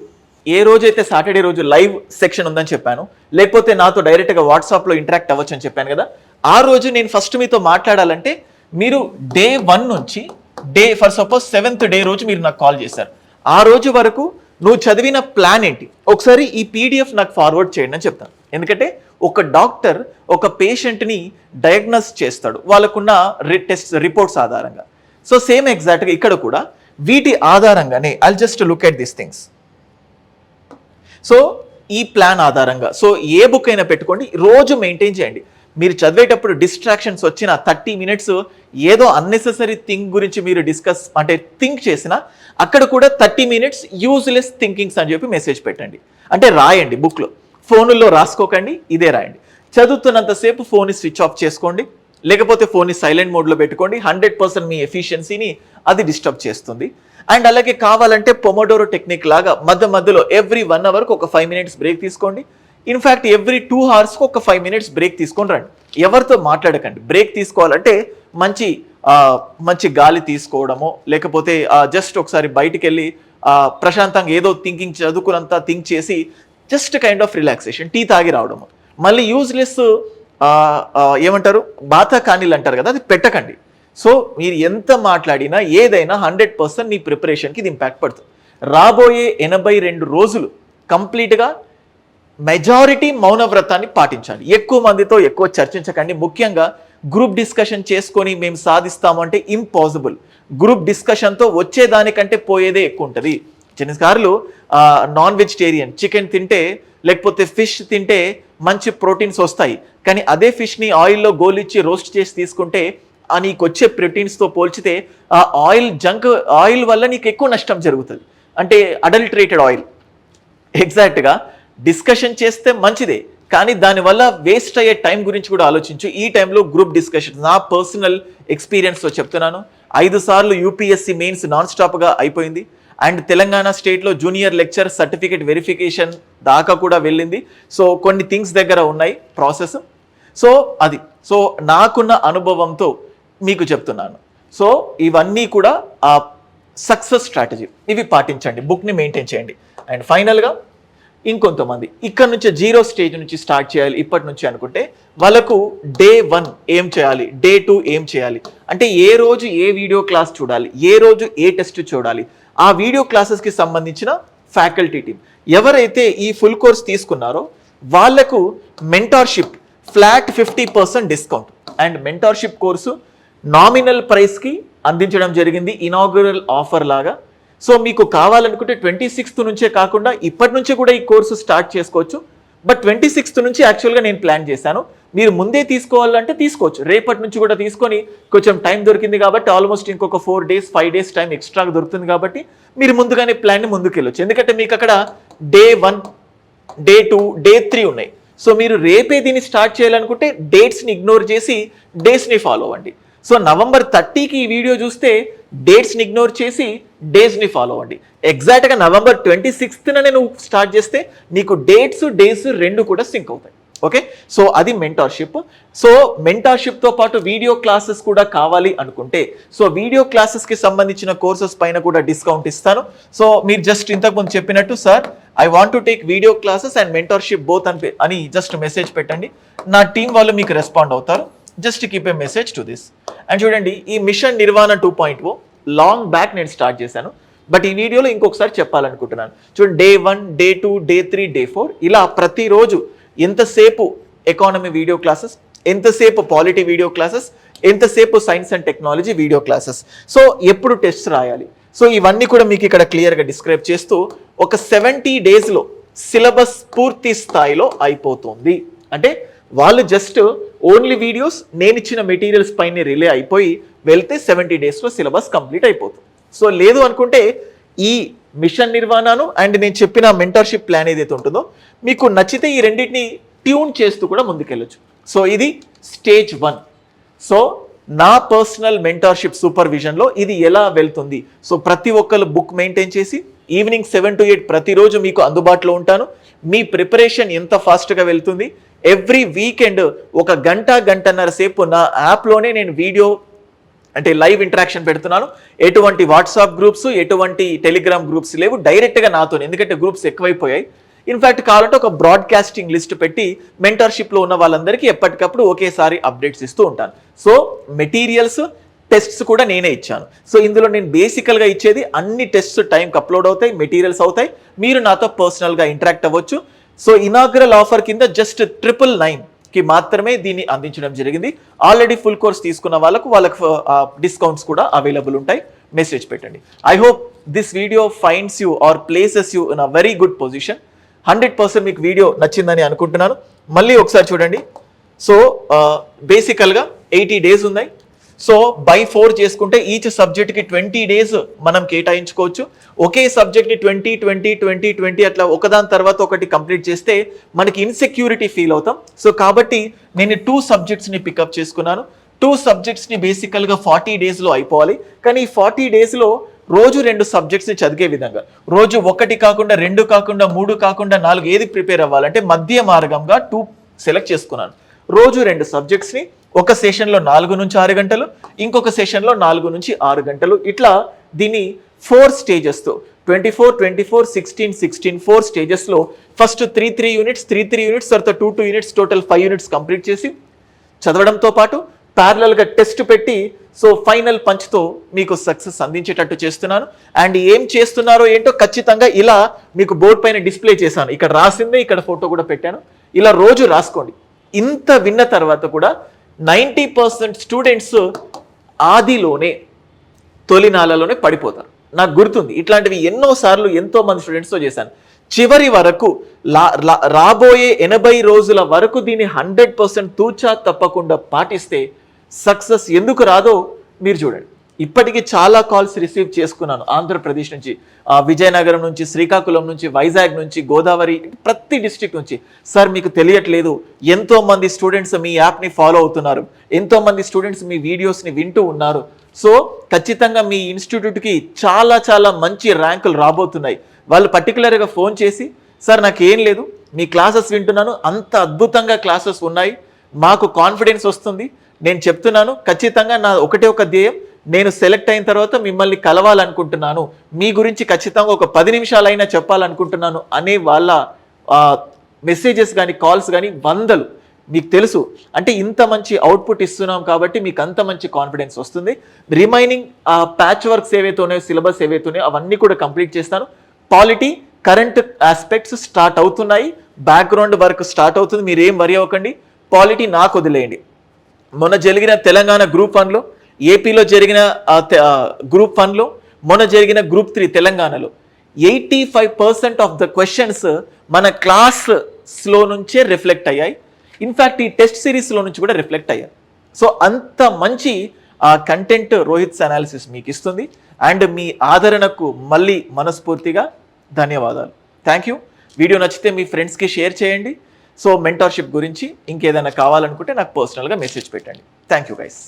సాటర్డే రోజు లైవ్ సెక్షన్ ఉందని చెప్పాను, లేకపోతే నాతో డైరెక్ట్గా వాట్సాప్లో ఇంటరాక్ట్ అవ్వచ్చు అని చెప్పాను కదా, ఆ రోజు నేను ఫస్ట్ మీతో మాట్లాడాలంటే మీరు డే 1 నుంచి ఫర్ సపోజ్ 7th day రోజు మీరు నాకు కాల్ చేశారు, ఆ రోజు వరకు నువ్వు చదివిన ప్లాన్ ఏంటి ఒకసారి ఈ PDF నాకు ఫార్వర్డ్ చేయండి అని చెప్తాను. ఎందుకంటే ఒక డాక్టర్ ఒక పేషెంట్ని డయాగ్నోస్ చేస్తాడు వాళ్ళకున్న టెస్ట్ రిపోర్ట్స్ ఆధారంగా. సో సేమ్ ఎగ్జాక్ట్గా ఇక్కడ కూడా వీటి ఆధారంగానే I just look at this things. So ఈ ప్లాన్ ఆధారంగా సో ఏ బుక్ అయినా పెట్టుకోండి, రోజు మెయింటైన్ చేయండి. మీరు చదివేటప్పుడు డిస్ట్రాక్షన్స్ వచ్చిన 30 minutes ఏదో అన్నెసెసరీ థింగ్ గురించి మీరు థింక్ చేసినా అక్కడ కూడా 30 minutes యూజ్లెస్ థింకింగ్స్ అని చెప్పి మెసేజ్ పెట్టండి. అంటే రాయండి బుక్లో, ఫోనుల్లో రాసుకోకండి, ఇదే రాయండి. చదువుతున్నంతసేపు ఫోన్ని స్విచ్ ఆఫ్ చేసుకోండి, లేకపోతే ఫోన్ని సైలెంట్ మోడ్లో పెట్టుకోండి. 100% మీ ఎఫిషియన్సీని అది డిస్టర్బ్ చేస్తుంది. అండ్ అలాగే కావాలంటే పొమోడోరో టెక్నిక్ లాగా మధ్యలో ఎవ్రీ 1 hourకి ఒక 5 minutes బ్రేక్ తీసుకోండి. ఇన్ఫ్యాక్ట్ ఎవ్రీ 2 hoursకి ఒక 5 minutes బ్రేక్ తీసుకొని రండి. ఎవరితో మాట్లాడకండి. బ్రేక్ తీసుకోవాలంటే మంచి గాలి తీసుకోవడమో, లేకపోతే జస్ట్ ఒకసారి బయటికి వెళ్ళి ప్రశాంతంగా ఏదో చదువుకున్నంత థింక్ చేసి just kind of relaxation, tea తాగి రావడము. మళ్ళీ యూజ్లెస్ ఏమంటారు బాతా కానీలు అంటారు కదా, అది పెట్టకండి. సో మీరు ఎంత మాట్లాడినా ఏదైనా 100% మీ ప్రిపరేషన్కి ఇది ఇంపాక్ట్ పడుతుంది. రాబోయే 82 రోజులు కంప్లీట్గా మెజారిటీ మౌనవ్రతాన్ని పాటించాలి. ఎక్కువ మందితో ఎక్కువ చర్చించకండి. ముఖ్యంగా గ్రూప్ డిస్కషన్ చేసుకొని మేము సాధిస్తాము అంటే ఇంపాసిబుల్. గ్రూప్ డిస్కషన్తో వచ్చేదానికంటే పోయేదే ఎక్కువ ఉంటుంది. కొన్నిసార్లు నాన్ వెజిటేరియన్ చికెన్ తింటే లేకపోతే ఫిష్ తింటే మంచి ప్రోటీన్స్ వస్తాయి, కానీ అదే ఫిష్ని ఆయిల్లో గోలిచ్చి రోస్ట్ చేసి తీసుకుంటే నీకు వచ్చే ప్రోటీన్స్తో పోల్చితే ఆ జంక్ ఆయిల్ వల్ల నీకు ఎక్కువ నష్టం జరుగుతుంది. అంటే అడల్టరేటెడ్ ఆయిల్. ఎగ్జాక్ట్గా డిస్కషన్ చేస్తే మంచిదే, కానీ దానివల్ల వేస్ట్ అయ్యే టైం గురించి కూడా ఆలోచించు. ఈ టైంలో గ్రూప్ డిస్కషన్ నా పర్సనల్ ఎక్స్పీరియన్స్తో చెప్తున్నాను. 5 సార్లు యూపీఎస్సీ మెయిన్స్ నాన్ స్టాప్గా అయిపోయింది. అండ్ తెలంగాణ స్టేట్లో జూనియర్ లెక్చర్ సర్టిఫికేట్ వెరిఫికేషన్ దాకా కూడా వెళ్ళింది. సో కొన్ని థింగ్స్ దగ్గర ఉన్నాయి ప్రాసెస్. సో నాకున్న అనుభవంతో మీకు చెప్తున్నాను. సో ఇవన్నీ కూడా సక్సెస్ స్ట్రాటజీ, ఇవి పాటించండి, బుక్ని మెయింటైన్ చేయండి. అండ్ ఫైనల్గా ఇంకొంతమంది ఇక్కడ నుంచి 0 స్టేజ్ నుంచి స్టార్ట్ చేయాలి ఇప్పటి నుంచి అనుకుంటే వాళ్ళకు డే 1 ఏం చేయాలి, డే 2 ఏం చేయాలి అంటే ఏ రోజు ఏ వీడియో క్లాస్ చూడాలి, ఏ రోజు ఏ టెస్ట్ చూడాలి, ఆ వీడియో క్లాసెస్కి సంబంధించిన ఫ్యాకల్టీ టీమ్ ఎవరైతే ఈ ఫుల్ కోర్స్ తీసుకున్నారో వాళ్లకు mentorship flat 50% discount and mentorship course nominal ప్రైస్కి అందించడం జరిగింది, ఇనాగ్యురల్ ఆఫర్ లాగా. సో మీకు కావాలనుకుంటే 26th నుంచే కాకుండా ఇప్పటి నుంచే కూడా ఈ కోర్సు స్టార్ట్ చేసుకోవచ్చు. బట్ 26th నుంచి యాక్చువల్గా నేను ప్లాన్ చేశాను. మీరు ముందే తీసుకోవాలంటే తీసుకోవచ్చు, రేపటి నుంచి కూడా తీసుకొని కొంచెం టైం దొరికింది కాబట్టి ఆల్మోస్ట్ ఇంకొక 4 days 5 days టైం ఎక్స్ట్రాగా దొరుకుతుంది కాబట్టి మీరు ముందుగానే ప్లాన్ని ముందుకెళ్ళొచ్చు. ఎందుకంటే మీకు అక్కడ డే 1 డే 2 డే 3 ఉన్నాయి. సో మీరు రేపే దీన్ని స్టార్ట్ చేయాలనుకుంటే డేట్స్ని ఇగ్నోర్ చేసి డేస్ని ఫాలో అవ్వండి. సో November 30కి ఈ వీడియో చూస్తే డేట్స్ని ఇగ్నోర్ చేసి డేస్ని ఫాలో అవ్వండి. ఎగ్జాక్ట్గా November 26th నేను స్టార్ట్ చేస్తే నీకు డేస్ రెండు కూడా సింక్ అవుతాయి. ఓకే, సో అది మెంటార్షిప్. సో మెంటార్షిప్తో పాటు వీడియో క్లాసెస్ కూడా కావాలి అనుకుంటే సో వీడియో క్లాసెస్కి సంబంధించిన కోర్సెస్ పైన కూడా డిస్కౌంట్ ఇస్తాను. సో మీరు జస్ట్ ఇంతకుముందు చెప్పినట్టు sir I want to take video classes and mentorship both అని జస్ట్ మెసేజ్ పెట్టండి, నా టీం వాళ్ళు మీకు రెస్పాండ్ అవుతారు. Just keep a message to this. And చూడండి, ఈ మిషన్ నిర్వాణ 2.0 లాంగ్ బ్యాక్ నేను స్టార్ట్ చేశాను, బట్ ఈ వీడియోలో ఇంకొకసారి చెప్పాలనుకుంటున్నాను. చూడండి, డే 1 డే 2 డే 3 డే 4 ఇలా ప్రతిరోజు ఎంతసేపు ఎకానమీ వీడియో క్లాసెస్, ఎంతసేపు పాలిటీ వీడియో క్లాసెస్, ఎంతసేపు science and technology video classes, so ఎప్పుడు టెస్ట్ రాయాలి, సో ఇవన్నీ కూడా మీకు ఇక్కడ క్లియర్గా డిస్క్రైబ్ చేస్తూ ఒక 70 daysలో సిలబస్ పూర్తి స్థాయిలో అయిపోతుంది. అంటే వాళ్ళు జస్ట్ ఓన్లీ వీడియోస్ నేను ఇచ్చిన మెటీరియల్స్ పైన రిలే అయిపోయి వెళ్తే 70 daysలో సిలబస్ కంప్లీట్ అయిపోతుంది. సో లేదు అనుకుంటే ఈ మిషన్ నిర్వాణను అండ్ నేను చెప్పిన మెంటర్షిప్ ప్లాన్ ఏదైతే ఉంటుందో మీకు నచ్చితే ఈ రెండింటిని ట్యూన్ చేస్తూ కూడా ముందుకెళ్ళొచ్చు. సో ఇది స్టేజ్ 1. సో నా పర్సనల్ మెంటర్షిప్ సూపర్విజన్లో ఇది ఎలా వెళ్తుంది. సో ప్రతి ఒక్కరు బుక్ మెయింటైన్ చేసి ఈవినింగ్ 7 to 8 ప్రతిరోజు మీకు అందుబాటులో ఉంటాను. మీ ప్రిపరేషన్ ఎంత ఫాస్ట్గా వెళ్తుంది. ఎవ్రీ వీకెండ్ ఒక గంటన్నర సేపు నా యాప్లోనే నేను వీడియో అంటే లైవ్ ఇంటరాక్షన్ పెడుతున్నాను. ఎటువంటి వాట్సాప్ గ్రూప్స్, ఎటువంటి టెలిగ్రామ్ గ్రూప్స్ లేవు, డైరెక్ట్గా నాతో, ఎందుకంటే గ్రూప్స్ ఎక్కువైపోయాయి. ఇన్ఫ్యాక్ట్ కావాలంటే ఒక బ్రాడ్కాస్టింగ్ లిస్ట్ పెట్టి మెంటర్షిప్లో ఉన్న వాళ్ళందరికీ ఎప్పటికప్పుడు ఒకేసారి అప్డేట్స్ ఇస్తూ ఉంటాను. సో మెటీరియల్స్ టెస్ట్స్ కూడా నేనే ఇచ్చాను. సో ఇందులో నేను బేసికల్గా ఇచ్చేది అన్ని టెస్ట్స్ టైంకి అప్లోడ్ అవుతాయి, మెటీరియల్స్ అవుతాయి, మీరు నాతో పర్సనల్గా ఇంటరాక్ట్ అవ్వచ్చు. సో ఇనాగ్రల్ ఆఫర్ కింద జస్ట్ 999కి మాత్రమే దీన్ని అందించడం జరిగింది. ఆల్రెడీ ఫుల్ కోర్స్ తీసుకున్న వాళ్ళకు డిస్కౌంట్స్ కూడా అవైలబుల్ ఉంటాయి. మెసేజ్ పెట్టండి. I hope this video finds you or places you in a very good position. 100% మీకు వీడియో నచ్చిందని అనుకుంటున్నాను. మళ్ళీ ఒకసారి చూడండి. సో బేసికల్గా 80 days ఉన్నాయి. సో by 4 చేసుకుంటే ఈచ్ సబ్జెక్ట్కి 20 days మనం కేటాయించుకోవచ్చు. ఒకే సబ్జెక్ట్ని 20 అట్లా ఒకదాని తర్వాత ఒకటి కంప్లీట్ చేస్తే మనకి ఇన్సెక్యూరిటీ ఫీల్ అవుతాం. సో కాబట్టి నేను 2 subjectsని పికప్ చేసుకున్నాను. 2 subjectsని బేసికల్గా 40 daysలో అయిపోవాలి. కానీ ఈ 40 daysలో రోజు 2 subjectsని చదివే విధంగా, రోజు 1 కాకుండా 2 కాకుండా 3 కాకుండా 4 ఏది ప్రిపేర్ అవ్వాలంటే మధ్య మార్గంగా 2 సెలెక్ట్ చేసుకున్నాను. రోజు 2 subjectsని ఒక సెషన్లో 4 నుంచి 6 గంటలు, ఇంకొక సెషన్లో 4 నుంచి 6 గంటలు, ఇట్లా దీన్ని 4 స్టేజెస్తో 24, 16 4 స్టేజెస్లో ఫస్ట్ 3 units తర్వాత 2 units టోటల్ 5 units కంప్లీట్ చేసి చదవడంతో పాటు ప్యారలల్గా టెస్ట్ పెట్టి సో ఫైనల్ పంచ్తో మీకు సక్సెస్ అందించేటట్టు చేస్తున్నాను. అండ్ ఏం చేస్తున్నారో ఏంటో ఖచ్చితంగా ఇలా మీకు బోర్డు పైన డిస్ప్లే చేశాను. ఇక్కడ రాసిందే, ఇక్కడ ఫోటో కూడా పెట్టాను. ఇలా రోజు రాసుకోండి. ఇంత విన్న తర్వాత కూడా 90% స్టూడెంట్స్ ఆదిలోనే తొలినాళ్ళలోనే పడిపోతారు. నాకు గుర్తుంది, ఇట్లాంటివి ఎన్నోసార్లు ఎంతో మంది స్టూడెంట్స్తో చేశాను. చివరి వరకు రాబోయే 80 రోజుల వరకు దీన్ని 100% తూచా తప్పకుండా పాటిస్తే సక్సెస్ ఎందుకు రాదో మీరు చూడండి. ఇప్పటికీ చాలా కాల్స్ రిసీవ్ చేసుకున్నాను ఆంధ్రప్రదేశ్ నుంచి, విజయనగరం నుంచి, శ్రీకాకుళం నుంచి, వైజాగ్ నుంచి, గోదావరి, ప్రతి డిస్ట్రిక్ట్ నుంచి. సార్ మీకు తెలియట్లేదు, ఎంతో మంది స్టూడెంట్స్ మీ యాప్ని ఫాలో అవుతున్నారు, ఎంతో మంది స్టూడెంట్స్ మీ వీడియోస్ని వింటూ ఉన్నారు. సో ఖచ్చితంగా మీ ఇన్స్టిట్యూట్కి చాలా చాలా మంచి ర్యాంకులు రాబోతున్నాయి. వాళ్ళు పర్టికులర్గా ఫోన్ చేసి, సార్ నాకు ఏం లేదు, మీ క్లాసెస్ వింటున్నాను, అంత అద్భుతంగా క్లాసెస్ ఉన్నాయి, మాకు కాన్ఫిడెన్స్ వస్తుంది, నేను చెప్తున్నాను, ఖచ్చితంగా నా ఒకటే ఒక ధ్యేయం, నేను సెలెక్ట్ అయిన తర్వాత మిమ్మల్ని కలవాలనుకుంటున్నాను, మీ గురించి ఖచ్చితంగా ఒక 10 నిమిషాలైనా చెప్పాలనుకుంటున్నాను అనే వాళ్ళ మెసేజెస్ కానీ కాల్స్ కానీ వందలు. మీకు తెలుసు అంటే ఇంత మంచి అవుట్పుట్ ఇస్తున్నాం కాబట్టి మీకు అంత మంచి కాన్ఫిడెన్స్ వస్తుంది. రిమైనింగ్ ప్యాచ్ వర్క్స్ ఏవైతే ఉన్నాయో, సిలబస్ ఏవైతే ఉన్నాయో అవన్నీ కూడా కంప్లీట్ చేస్తాను. పాలిటీ, కరెంట్ ఆస్పెక్ట్స్ స్టార్ట్ అవుతున్నాయి, బ్యాక్గ్రౌండ్ వర్క్ స్టార్ట్ అవుతుంది, మీరు ఏం వరి అవ్వకండి. పాలిటీ నాకు వదిలేయండి. మొన్న జరిగిన తెలంగాణ గ్రూప్ 1లో, ఏపీలో జరిగిన గ్రూప్ 1లో, మొన్న జరిగిన గ్రూప్ 3 తెలంగాణలో 85% ఆఫ్ ద క్వశ్చన్స్ మన క్లాస్లో నుంచే రిఫ్లెక్ట్ అయ్యాయి. ఇన్ఫ్యాక్ట్ ఈ టెస్ట్ సిరీస్లో నుంచి కూడా రిఫ్లెక్ట్ అయ్యాయి. సో అంత మంచి కంటెంట్ రోహిత్స్ అనాలిసిస్ మీకు ఇస్తుంది. అండ్ మీ ఆదరణకు మళ్ళీ మనస్ఫూర్తిగా ధన్యవాదాలు. Thank you. వీడియో నచ్చితే మీ ఫ్రెండ్స్కి షేర్ చేయండి. సో మెంటర్షిప్ గురించి ఇంకేదైనా కావాలనుకుంటే నాకు పర్సనల్గా మెసేజ్ పెట్టండి. Thank you guys.